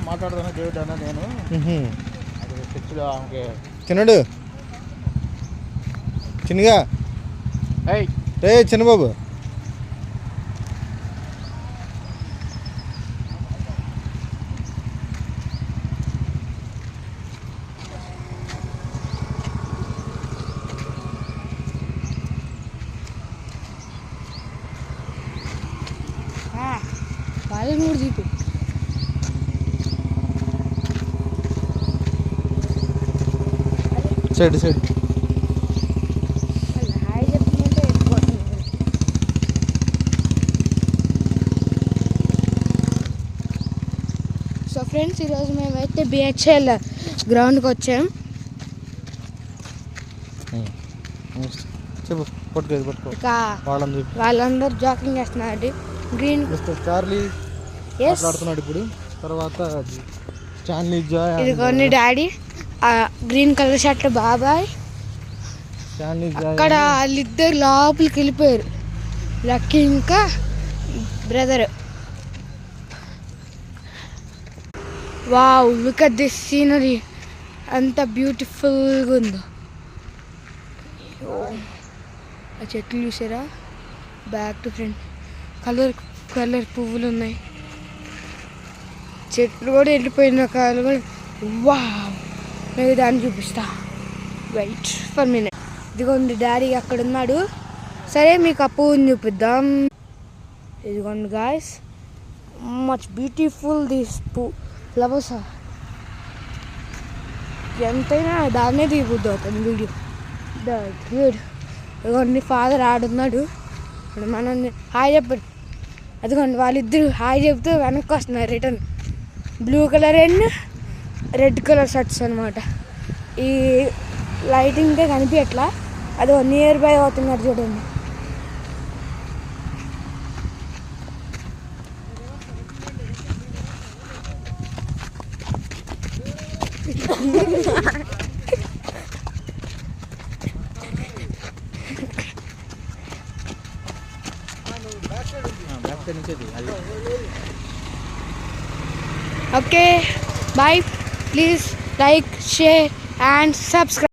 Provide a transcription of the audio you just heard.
మాట్లాడుతున్నా డేవిడ్ అన్న నేను చర్చిలో ఆమెకి చిన్నడు చిన్నగా రే చిన్నబాబు వాళ్ళని కూడా చూపు సైడ్ హాయ్ చెప్తుంటే సో ఫ్రెండ్స్ ఈరోజు మేమైతే బిహెచ్ఎల్ గ్రౌండ్కి వచ్చాం. చెప్పు పట్టుకో వాళ్ళందరూ జాకింగ్ చేస్తున్నారు. గ్రీన్ చార్లీ మాట్లాడుతున్నాడు ఇప్పుడు. తర్వాత స్టాన్లీ జాయ్ ఇదిగోండి డాడీ, గ్రీన్ కలర్ షర్ట్ బాబాయ్. అక్కడ వాళ్ళిద్దరు లోపలికి వెళ్ళిపోయారు, లక్కీ ఇంకా brother. Wow, look at this scenery, అంత బ్యూటిఫుల్గా ఉందో. ఆ చెట్లు చూసారా, back to front colour colour పువ్వులు ఉన్నాయి. చెట్లు కూడా వెళ్ళిపోయిన కాయలు కూడా. వావ్, నేను దాన్ని చూపిస్తా, వెయిట్ ఫర్ మినిట్. ఇదిగోండి డాడీ అక్కడ ఉన్నాడు. సరే మీకు ఆ పువ్వుని చూపిద్దాం. ఇదిగోండి guys, much beautiful this flowers. ఎంతైనా దాన్నే దిగుద్దు అతను వీడియో. గుడ్. ఇదిగోండి ఫాదర్ ఆడున్నాడు. ఇప్పుడు మనం హాయ్ చెప్పండి. అదిగోండి వాళ్ళిద్దరు హాయ్ చెప్తూ వెనక్కి వస్తున్నారు return. Blue colour and red colour shirts అనమాట. ఈ లైటింగ్కే కనిపించట్లా, అది నియర్ బై అవుతున్నారు చూడండి. Okay, bye. Please like, share and subscribe.